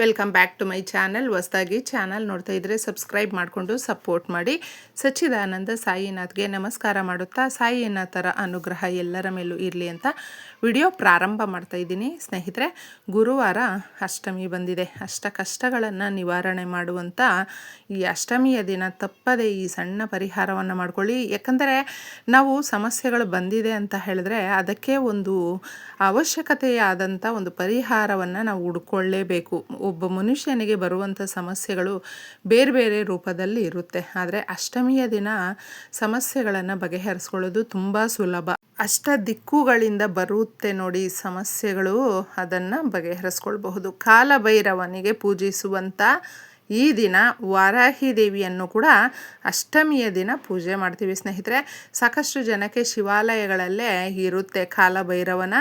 Welcome back to my channel. ಹೊಸದಾಗಿ channel ನೋಡ್ತಾ ಇದ್ದರೆ ಸಬ್ಸ್ಕ್ರೈಬ್ ಮಾಡಿಕೊಂಡು ಸಪೋರ್ಟ್ ಮಾಡಿ. ಸಚ್ಚಿದಾನಂದ ಸಾಯಿನಾಥ್ಗೆ ನಮಸ್ಕಾರ ಮಾಡುತ್ತಾ ಸಾಯಿನಾಥರ ಅನುಗ್ರಹ ಎಲ್ಲರ ಮೇಲೂ ಇರಲಿ ಅಂತ ವಿಡಿಯೋ ಪ್ರಾರಂಭ ಮಾಡ್ತಾ ಇದ್ದೀನಿ. ಸ್ನೇಹಿತರೆ, ಗುರುವಾರ ಅಷ್ಟಮಿ ಬಂದಿದೆ. ಅಷ್ಟ ಕಷ್ಟಗಳನ್ನು ನಿವಾರಣೆ ಮಾಡುವಂಥ ಈ ಅಷ್ಟಮಿಯ ದಿನ ತಪ್ಪದೆ ಈ ಸಣ್ಣ ಪರಿಹಾರವನ್ನು ಮಾಡ್ಕೊಳ್ಳಿ. ಯಾಕಂದರೆ ನಾವು ಸಮಸ್ಯೆಗಳು ಬಂದಿದೆ ಅಂತ ಹೇಳಿದ್ರೆ ಅದಕ್ಕೆ ಒಂದು ಅವಶ್ಯಕತೆಯಾದಂಥ ಒಂದು ಪರಿಹಾರವನ್ನು ನಾವು ಹುಡ್ಕೊಳ್ಳೇಬೇಕು. ಒಬ್ಬ ಮನುಷ್ಯನಿಗೆ ಬರುವಂಥ ಸಮಸ್ಯೆಗಳು ಬೇರೆ ಬೇರೆ ರೂಪದಲ್ಲಿ ಇರುತ್ತೆ. ಆದರೆ ಅಷ್ಟಮಿಯ ದಿನ ಸಮಸ್ಯೆಗಳನ್ನು ಬಗೆಹರಿಸ್ಕೊಳ್ಳೋದು ತುಂಬ ಸುಲಭ. ಅಷ್ಟ ದಿಕ್ಕುಗಳಿಂದ ಬರುತ್ತೆ ನೋಡಿ ಸಮಸ್ಯೆಗಳು, ಅದನ್ನು ಬಗೆಹರಿಸ್ಕೊಳ್ಬಹುದು. ಕಾಲಭೈರವನಿಗೆ ಪೂಜಿಸುವಂಥ ಈ ದಿನ ವಾರಾಹಿ ದೇವಿಯನ್ನು ಕೂಡ ಅಷ್ಟಮಿಯ ದಿನ ಪೂಜೆ ಮಾಡ್ತೀವಿ. ಸ್ನೇಹಿತರೆ, ಸಾಕಷ್ಟು ಜನಕ್ಕೆ ಶಿವಾಲಯಗಳಲ್ಲೇ ಇರುತ್ತೆ ಕಾಲಭೈರವನ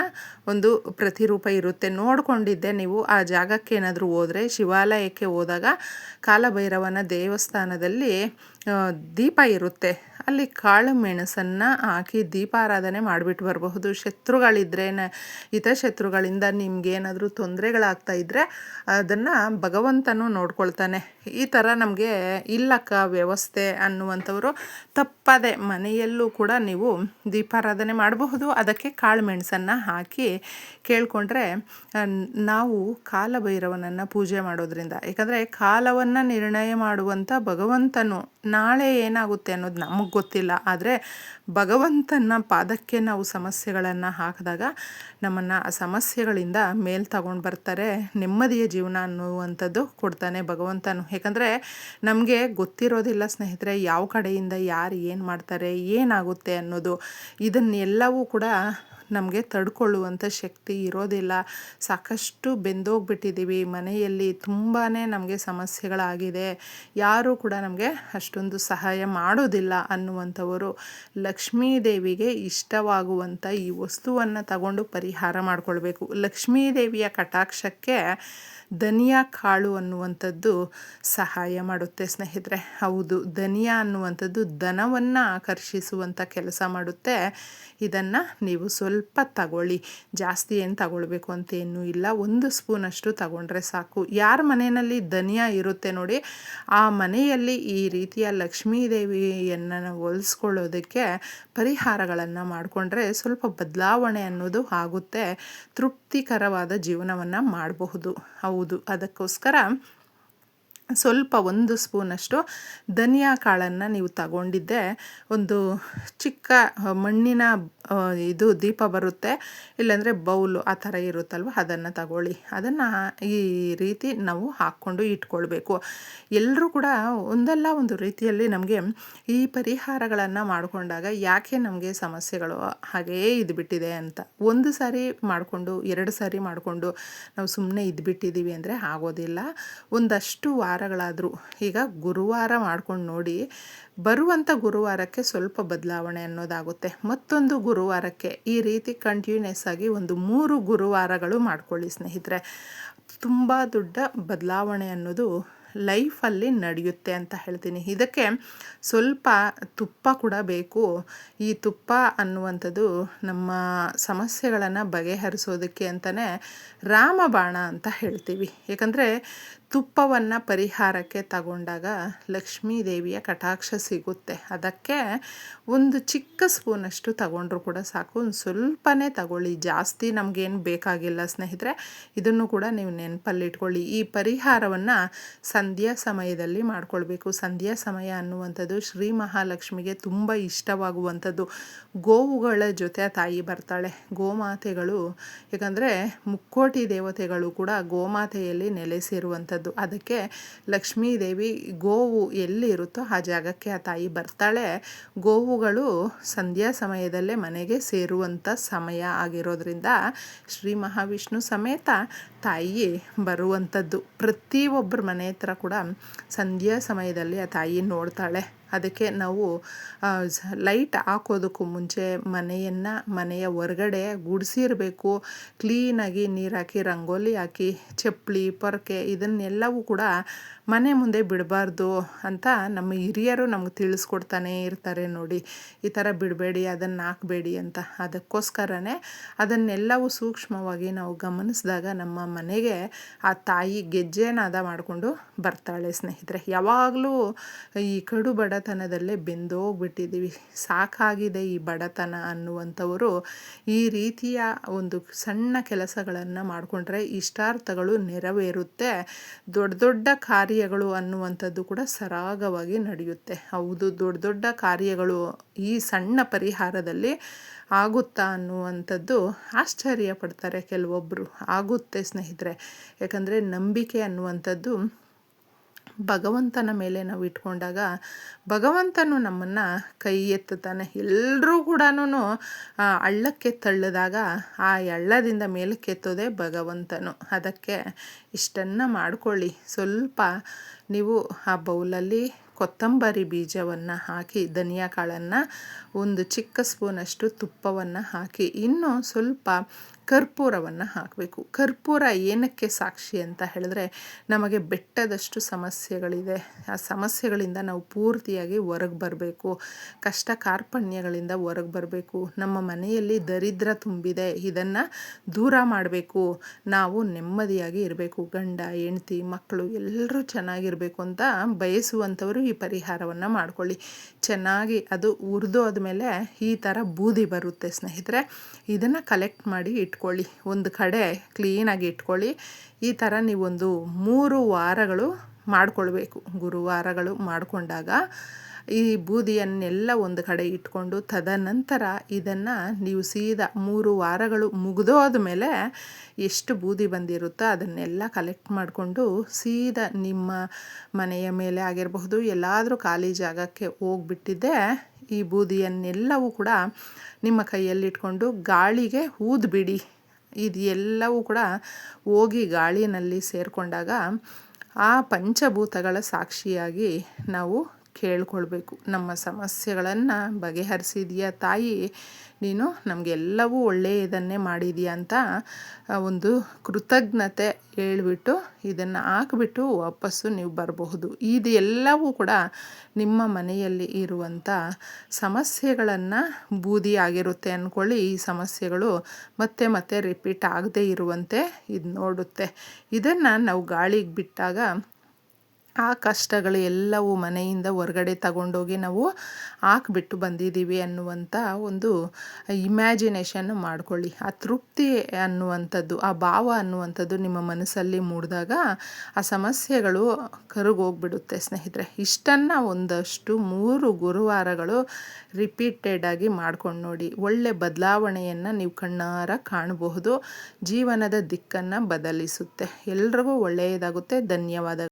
ಒಂದು ಪ್ರತಿರೂಪ ಇರುತ್ತೆ. ನೋಡ್ಕೊಂಡಿದ್ದೆ ನೀವು ಆ ಜಾಗಕ್ಕೆ ಏನಾದರೂ ಹೋದರೆ, ಶಿವಾಲಯಕ್ಕೆ ಹೋದಾಗ ಕಾಲಭೈರವನ ದೇವಸ್ಥಾನದಲ್ಲಿ ದೀಪ ಇರುತ್ತೆ. ಅಲ್ಲಿ ಕಾಳು ಮೆಣಸನ್ನು ಹಾಕಿ ದೀಪಾರಾಧನೆ ಮಾಡಿಬಿಟ್ಟು ಬರಬಹುದು. ಶತ್ರುಗಳಿದ್ದರೆ, ಹಿತಶತ್ರುಗಳಿಂದ ನಿಮಗೇನಾದರೂ ತೊಂದರೆಗಳಾಗ್ತಾ ಇದ್ದರೆ ಅದನ್ನು ಭಗವಂತನೂ ನೋಡ್ಕೊಳ್ತಾನೆ. ಈ ಥರ ನಮಗೆ ಇಲ್ಲಕ್ಕ ವ್ಯವಸ್ಥೆ ಅನ್ನುವಂಥವರು ತಪ್ಪದೆ ಮನೆಯಲ್ಲೂ ಕೂಡ ನೀವು ದೀಪಾರಾಧನೆ ಮಾಡಬಹುದು. ಅದಕ್ಕೆ ಕಾಳು ಮೆಣಸನ್ನು ಹಾಕಿ ಕೇಳಿಕೊಂಡ್ರೆ ನಾವು ಕಾಲಭೈರವನನ್ನು ಪೂಜೆ ಮಾಡೋದ್ರಿಂದ, ಯಾಕಂದರೆ ಕಾಲವನ್ನು ನಿರ್ಣಯ ಮಾಡುವಂಥ ಭಗವಂತನು ನಾಳೆ ಏನಾಗುತ್ತೆ ಅನ್ನೋದು ನಮಗೆ ಗೊತ್ತಿಲ್ಲ. ಆದರೆ ಭಗವಂತನ ಪಾದಕ್ಕೆ ನಾವು ಸಮಸ್ಯೆಗಳನ್ನು ಹಾಕಿದಾಗ ನಮ್ಮನ್ನು ಆ ಸಮಸ್ಯೆಗಳಿಂದ ಮೇಲೆ ತಗೊಂಡು ಬರ್ತಾರೆ. ನೆಮ್ಮದಿಯ ಜೀವನ ಅನ್ನುವಂಥದ್ದು ಕೊಡ್ತಾನೆ ಭಗವಂತನು. ಯಾಕಂದರೆ ನಮಗೆ ಗೊತ್ತಿರೋದಿಲ್ಲ ಸ್ನೇಹಿತರೆ, ಯಾವ ಕಡೆಯಿಂದ ಯಾರು ಏನು ಮಾಡ್ತಾರೆ, ಏನಾಗುತ್ತೆ ಅನ್ನೋದು. ಇದನ್ನೆಲ್ಲವೂ ಕೂಡ ನಮಗೆ ತಡ್ಕೊಳ್ಳುವಂಥ ಶಕ್ತಿ ಇರೋದಿಲ್ಲ. ಸಾಕಷ್ಟು ಬೆಂದೋಗ್ಬಿಟ್ಟಿದ್ದೀವಿ ಮನೆಯಲ್ಲಿ, ತುಂಬಾ ನಮಗೆ ಸಮಸ್ಯೆಗಳಾಗಿದೆ. ಯಾರೂ ಕೂಡ ನಮಗೆ ಅಷ್ಟೊಂದು ಸಹಾಯ ಮಾಡೋದಿಲ್ಲ ಅನ್ನುವಂಥವರು ಲಕ್ಷ್ಮೀ ದೇವಿಗೆ ಇಷ್ಟವಾಗುವಂಥ ಈ ವಸ್ತುವನ್ನು ತಗೊಂಡು ಪರಿಹಾರ ಮಾಡಿಕೊಳ್ಬೇಕು. ಲಕ್ಷ್ಮೀ ದೇವಿಯ ಕಟಾಕ್ಷಕ್ಕೆ ಧನಿಯಾ ಕಾಳು ಅನ್ನುವಂಥದ್ದು ಸಹಾಯ ಮಾಡುತ್ತೆ ಸ್ನೇಹಿತರೆ. ಹೌದು, ಧನಿಯಾ ಅನ್ನುವಂಥದ್ದು ಧನವನ್ನು ಆಕರ್ಷಿಸುವಂಥ ಕೆಲಸ ಮಾಡುತ್ತೆ. ಇದನ್ನು ನೀವು ಸ್ವಲ್ಪ ತಗೊಳ್ಳಿ, ಜಾಸ್ತಿ ಏನು ತಗೊಳ್ಬೇಕು ಅಂತೇನೂ ಇಲ್ಲ. 1 ಸ್ಪೂನಷ್ಟು ತಗೊಂಡ್ರೆ ಸಾಕು. ಯಾರ ಮನೆಯಲ್ಲಿ ಧನಿಯಾ ಇರುತ್ತೆ ನೋಡಿ, ಆ ಮನೆಯಲ್ಲಿ ಈ ರೀತಿಯ ಲಕ್ಷ್ಮೀ ದೇವಿಯನ್ನು ಹೋಲಿಸ್ಕೊಳ್ಳೋದಕ್ಕೆ ಪರಿಹಾರಗಳನ್ನು ಮಾಡಿಕೊಂಡ್ರೆ ಸ್ವಲ್ಪ ಬದಲಾವಣೆ ಅನ್ನೋದು ಆಗುತ್ತೆ. ತೃಪ್ತಿಕರವಾದ ಜೀವನವನ್ನು ಮಾಡಬಹುದು. ಹೌದು, ಅದಕ್ಕೋಸ್ಕರ ಸ್ವಲ್ಪ 1 ಸ್ಪೂನಷ್ಟು ಧನಿಯಾ ಕಾಳನ್ನು ನೀವು ತಗೊಂಡಿದ್ದೆ, ಒಂದು ಚಿಕ್ಕ ಮಣ್ಣಿನ ಇದು ದೀಪ ಬರುತ್ತೆ, ಇಲ್ಲಾಂದರೆ ಬೌಲು ಆ ಥರ ಇರುತ್ತಲ್ವ, ಅದನ್ನು ತಗೊಳ್ಳಿ. ಅದನ್ನು ಈ ರೀತಿ ನಾವು ಹಾಕ್ಕೊಂಡು ಇಟ್ಕೊಳ್ಬೇಕು. ಎಲ್ಲರೂ ಕೂಡ ಒಂದಲ್ಲ ಒಂದು ರೀತಿಯಲ್ಲಿ ನಮಗೆ ಈ ಪರಿಹಾರಗಳನ್ನು ಮಾಡಿಕೊಂಡಾಗ ಯಾಕೆ ನಮಗೆ ಸಮಸ್ಯೆಗಳು ಹಾಗೇ ಇದ್ಬಿಟ್ಟಿದೆ ಅಂತ, 1 ಸಾರಿ ಮಾಡಿಕೊಂಡು 2 ಸಾರಿ ಮಾಡಿಕೊಂಡು ನಾವು ಸುಮ್ಮನೆ ಇದ್ಬಿಟ್ಟಿದ್ದೀವಿ ಅಂದರೆ ಆಗೋದಿಲ್ಲ. ಒಂದಷ್ಟು ವಾರಗಳಾದರೂ, ಈಗ ಗುರುವಾರ ಮಾಡ್ಕೊಂಡು ನೋಡಿ, ಬರುವಂಥ ಗುರುವಾರಕ್ಕೆ ಸ್ವಲ್ಪ ಬದಲಾವಣೆ ಅನ್ನೋದಾಗುತ್ತೆ. ಮತ್ತೊಂದು ಗುರುವಾರಕ್ಕೆ ಈ ರೀತಿ ಕಂಟಿನ್ಯೂಸ್ ಆಗಿ ಒಂದು 3 ಗುರುವಾರಗಳು ಮಾಡ್ಕೊಳ್ಳಿ ಸ್ನೇಹಿತರೆ. ತುಂಬ ದೊಡ್ಡ ಬದಲಾವಣೆ ಅನ್ನೋದು ಲೈಫಲ್ಲಿ ನಡೆಯುತ್ತೆ ಅಂತ ಹೇಳ್ತೀನಿ. ಇದಕ್ಕೆ ಸ್ವಲ್ಪ ತುಪ್ಪ ಕೂಡ ಬೇಕು. ಈ ತುಪ್ಪ ಅನ್ನುವಂಥದ್ದು ನಮ್ಮ ಸಮಸ್ಯೆಗಳನ್ನು ಬಗೆಹರಿಸೋದಕ್ಕೆ ಅಂತಲೇ ರಾಮಬಾಣ ಅಂತ ಹೇಳ್ತೀವಿ. ಯಾಕಂದರೆ ತುಪ್ಪವನ್ನು ಪರಿಹಾರಕ್ಕೆ ತಗೊಂಡಾಗ ಲಕ್ಷ್ಮೀ ದೇವಿಯ ಕಟಾಕ್ಷ ಸಿಗುತ್ತೆ. ಅದಕ್ಕೆ ಒಂದು ಚಿಕ್ಕ ಸ್ಪೂನಷ್ಟು ತಗೊಂಡ್ರೂ ಕೂಡ ಸಾಕು. ಒಂದು ಸ್ವಲ್ಪನೇ ತಗೊಳ್ಳಿ, ಜಾಸ್ತಿ ನಮಗೇನು ಬೇಕಾಗಿಲ್ಲ ಸ್ನೇಹಿತರೆ. ಇದನ್ನು ಕೂಡ ನೀವು ನೆನಪಲ್ಲಿಟ್ಕೊಳ್ಳಿ. ಈ ಪರಿಹಾರವನ್ನು ಸಂಧ್ಯಾ ಸಮಯದಲ್ಲಿ ಮಾಡ್ಕೊಳ್ಬೇಕು. ಸಂಧ್ಯಾ ಸಮಯ ಅನ್ನುವಂಥದ್ದು ಶ್ರೀ ಮಹಾಲಕ್ಷ್ಮಿಗೆ ತುಂಬ ಇಷ್ಟವಾಗುವಂಥದ್ದು. ಗೋವುಗಳ ಜೊತೆ ತಾಯಿ ಬರ್ತಾಳೆ, ಗೋಮಾತೆಗಳು. ಯಾಕಂದರೆ ಮುಕ್ಕೋಟಿ ದೇವತೆಗಳು ಕೂಡ ಗೋಮಾತೆಯಲ್ಲಿ ನೆಲೆಸಿರುವಂಥದ್ದು. ಅದಕ್ಕೆ ಲಕ್ಷ್ಮೀ ದೇವಿ ಗೋವು ಎಲ್ಲಿ ಇರುತ್ತೋ ಆ ಜಾಗಕ್ಕೆ ಆ ತಾಯಿ ಬರ್ತಾಳೆ. ಗೋವುಗಳು ಸಂಧ್ಯಾ ಸಮಯದಲ್ಲೇ ಮನೆಗೆ ಸೇರುವಂಥ ಸಮಯ ಆಗಿರೋದ್ರಿಂದ ಶ್ರೀ ಮಹಾವಿಷ್ಣು ಸಮೇತ ತಾಯಿ ಬರುವಂಥದ್ದು. ಪ್ರತಿಯೊಬ್ಬರ ಮನೆ ಹತ್ರ ಕೂಡ ಸಂಧ್ಯಾ ಸಮಯದಲ್ಲಿ ಆ ತಾಯಿ ನೋಡ್ತಾಳೆ. ಅದಕ್ಕೆ ನಾವು ಲೈಟ್ ಹಾಕೋದಕ್ಕೂ ಮುಂಚೆ ಮನೆಯ ಹೊರಗಡೆ ಗುಡಿಸಿರಬೇಕು. ಕ್ಲೀನಾಗಿ ನೀರು ಹಾಕಿ ರಂಗೋಲಿ ಹಾಕಿ ಚಪ್ಪಲಿ ಪೊರಕೆ ಇದನ್ನೆಲ್ಲವೂ ಕೂಡ ಮನೆ ಮುಂದೆ ಬಿಡಬಾರ್ದು ಅಂತ ನಮ್ಮ ಹಿರಿಯರು ನಮ್ಗೆ ತಿಳಿಸ್ಕೊಡ್ತಾನೆ ಇರ್ತಾರೆ ನೋಡಿ. ಈ ಥರ ಬಿಡಬೇಡಿ, ಅದನ್ನು ಹಾಕಬೇಡಿ ಅಂತ. ಅದಕ್ಕೋಸ್ಕರನೇ ಅದನ್ನೆಲ್ಲವೂ ಸೂಕ್ಷ್ಮವಾಗಿ ನಾವು ಗಮನಿಸಿದಾಗ ನಮ್ಮ ಮನೆಗೆ ಆ ತಾಯಿ ಗೆಜ್ಜೆನಾದ ಮಾಡಿಕೊಂಡು ಬರ್ತಾಳೆ ಸ್ನೇಹಿತರೆ. ಯಾವಾಗಲೂ ಈ ಕಡು ಬಡತನದಲ್ಲೇ ಬೆಂದೋಗ್ಬಿಟ್ಟಿದ್ದೀವಿ, ಸಾಕಾಗಿದೆ ಈ ಬಡತನ ಅನ್ನುವಂಥವರು ಈ ರೀತಿಯ ಒಂದು ಸಣ್ಣ ಕೆಲಸಗಳನ್ನು ಮಾಡಿಕೊಂಡ್ರೆ ಇಷ್ಟಾರ್ಥಗಳು ನೆರವೇರುತ್ತೆ. ದೊಡ್ಡ ದೊಡ್ಡ ಕಾರ್ಯಗಳು ಅನ್ನುವಂಥದ್ದು ಕೂಡ ಸರಾಗವಾಗಿ ನಡೆಯುತ್ತೆ. ಹೌದು, ದೊಡ್ಡ ದೊಡ್ಡ ಕಾರ್ಯಗಳು ಈ ಸಣ್ಣ ಪರಿಹಾರದಲ್ಲಿ ಆಗುತ್ತಾ ಅನ್ನುವಂಥದ್ದು ಆಶ್ಚರ್ಯ ಪಡ್ತಾರೆ ಕೆಲವೊಬ್ಬರು. ಆಗುತ್ತೆ ಸ್ನೇಹಿತರೆ. ಯಾಕಂದರೆ ನಂಬಿಕೆ ಅನ್ನುವಂಥದ್ದು ಭಗವಂತನ ಮೇಲೆ ನಾವು ಇಟ್ಕೊಂಡಾಗ ಭಗವಂತನು ನಮ್ಮನ್ನು ಕೈ ಎತ್ತುತ್ತಾನೆ. ಎಲ್ಲರೂ ಕೂಡ ಹಳ್ಳಕ್ಕೆ ತಳ್ಳಿದಾಗ ಆ ಹಳ್ಳದಿಂದ ಮೇಲಕ್ಕೆ ಎತ್ತೋದೇ ಭಗವಂತನು. ಅದಕ್ಕೆ ಇಷ್ಟನ್ನು ಮಾಡ್ಕೊಳ್ಳಿ. ಸ್ವಲ್ಪ ನೀವು ಆ ಬೌಲಲ್ಲಿ ಕೊತ್ತಂಬರಿ ಬೀಜವನ್ನು ಹಾಕಿ, ಧನಿಯಾ ಕಾಳನ್ನು, ಒಂದು ಚಿಕ್ಕ ಸ್ಪೂನಷ್ಟು ತುಪ್ಪವನ್ನು ಹಾಕಿ, ಇನ್ನೂ ಸ್ವಲ್ಪ ಕರ್ಪೂರವನ್ನು ಹಾಕಬೇಕು. ಕರ್ಪೂರ ಏನಕ್ಕೆ ಸಾಕ್ಷಿ ಅಂತ ಹೇಳಿದ್ರೆ, ನಮಗೆ ಬೆಟ್ಟದಷ್ಟು ಸಮಸ್ಯೆಗಳಿದೆ. ಆ ಸಮಸ್ಯೆಗಳಿಂದ ನಾವು ಪೂರ್ತಿಯಾಗಿ ಹೊರಗೆ ಬರಬೇಕು. ಕಷ್ಟ ಕಾರ್ಪಣ್ಯಗಳಿಂದ ಹೊರಗೆ ಬರಬೇಕು. ನಮ್ಮ ಮನೆಯಲ್ಲಿ ದರಿದ್ರ ತುಂಬಿದೆ, ಇದನ್ನು ದೂರ ಮಾಡಬೇಕು. ನಾವು ನೆಮ್ಮದಿಯಾಗಿ ಇರಬೇಕು. ಗಂಡ ಹೆಂಡ್ತಿ ಮಕ್ಕಳು ಎಲ್ಲರೂ ಚೆನ್ನಾಗಿರಬೇಕು ಅಂತ ಬಯಸುವಂಥವರು ಈ ಪರಿಹಾರವನ್ನು ಮಾಡ್ಕೊಳ್ಳಿ. ಚೆನ್ನಾಗಿ ಅದು ಹುರಿದೋದ್ಮೇಲೆ ಈ ಥರ ಬೂದಿ ಬರುತ್ತೆ ಸ್ನೇಹಿತರೆ. ಇದನ್ನು ಕಲೆಕ್ಟ್ ಮಾಡಿ ಇಟ್ಕೊಳ್ಳಿ, ಒಂದು ಕಡೆ ಕ್ಲೀನಾಗಿ ಇಟ್ಕೊಳ್ಳಿ. ಈ ಥರ ನೀವೊಂದು 3 ವಾರಗಳು ಮಾಡಿಕೊಳ್ಬೇಕು. ಗುರುವಾರಗಳು ಮಾಡಿಕೊಂಡಾಗ ಈ ಬೂದಿಯನ್ನೆಲ್ಲ ಒಂದು ಕಡೆ ಇಟ್ಕೊಂಡು, ತದನಂತರ ಇದನ್ನು ನೀವು ಸೀದಾ 3 ವಾರಗಳು ಮುಗಿದೋದ ಮೇಲೆ ಎಷ್ಟು ಬೂದಿ ಬಂದಿರುತ್ತೋ ಅದನ್ನೆಲ್ಲ ಕಲೆಕ್ಟ್ ಮಾಡಿಕೊಂಡು ಸೀದಾ ನಿಮ್ಮ ಮನೆಯ ಮೇಲೆ ಆಗಿರಬಹುದು, ಎಲ್ಲಾದರೂ ಖಾಲಿ ಜಾಗಕ್ಕೆ ಹೋಗ್ಬಿಟ್ಟಿದ್ದೆ ಈ ಬೂದಿಯನ್ನೆಲ್ಲವೂ ಕೂಡ ನಿಮ್ಮ ಕೈಯಲ್ಲಿಟ್ಕೊಂಡು ಗಾಳಿಗೆ ಊದ್ಬಿಡಿ. ಇದು ಎಲ್ಲವೂ ಕೂಡ ಹೋಗಿ ಗಾಳಿನಲ್ಲಿ ಸೇರಿಕೊಂಡಾಗ ಆ ಪಂಚಭೂತಗಳ ಸಾಕ್ಷಿಯಾಗಿ ನಾವು ಕೇಳ್ಕೊಳ್ಬೇಕು, ನಮ್ಮ ಸಮಸ್ಯೆಗಳನ್ನು ಬಗೆಹರಿಸಿದೀಯ ತಾಯಿ, ನೀನು ನಮಗೆಲ್ಲವೂ ಒಳ್ಳೆಯದನ್ನೇ ಮಾಡಿದೀಯ ಅಂತ ಒಂದು ಕೃತಜ್ಞತೆ ಹೇಳ್ಬಿಟ್ಟು ಇದನ್ನು ಹಾಕಿಬಿಟ್ಟು ವಾಪಸ್ಸು ನೀವು ಬರಬಹುದು. ಇದು ಎಲ್ಲವೂ ಕೂಡ ನಿಮ್ಮ ಮನೆಯಲ್ಲಿ ಇರುವಂಥ ಸಮಸ್ಯೆಗಳನ್ನು ಬೂದಿ ಆಗಿರುತ್ತೆ ಅಂದ್ಕೊಳ್ಳಿ. ಈ ಸಮಸ್ಯೆಗಳು ಮತ್ತೆ ಮತ್ತೆ ರಿಪೀಟ್ ಆಗದೇ ಇರುವಂತೆ ಇದು ನೋಡುತ್ತೆ. ಇದನ್ನು ನಾವು ಗಾಳಿಗೆ ಬಿಟ್ಟಾಗ ಆ ಕಷ್ಟಗಳು ಎಲ್ಲವೂ ಮನೆಯಿಂದ ಹೊರಗಡೆ ತಗೊಂಡೋಗಿ ನಾವು ಹಾಕ್ಬಿಟ್ಟು ಬಂದಿದ್ದೀವಿ ಅನ್ನುವಂಥ ಒಂದು ಇಮ್ಯಾಜಿನೇಷನ್ ಮಾಡ್ಕೊಳ್ಳಿ. ಆ ತೃಪ್ತಿ ಅನ್ನುವಂಥದ್ದು, ಆ ಭಾವ ಅನ್ನುವಂಥದ್ದು ನಿಮ್ಮ ಮನಸ್ಸಲ್ಲಿ ಮೂಡಿದಾಗ ಆ ಸಮಸ್ಯೆಗಳು ಕರಗೋಗ್ಬಿಡುತ್ತೆ ಸ್ನೇಹಿತರೆ. ಇಷ್ಟನ್ನು ಒಂದಷ್ಟು 3 ಗುರುವಾರಗಳು ರಿಪೀಟೆಡಾಗಿ ಮಾಡ್ಕೊಂಡು ನೋಡಿ. ಒಳ್ಳೆ ಬದಲಾವಣೆಯನ್ನು ನೀವು ಕಣ್ಣಾರ ಕಾಣಬಹುದು. ಜೀವನದ ದಿಕ್ಕನ್ನು ಬದಲಿಸುತ್ತೆ. ಎಲ್ರಿಗೂ ಒಳ್ಳೆಯದಾಗುತ್ತೆ. ಧನ್ಯವಾದಗಳು.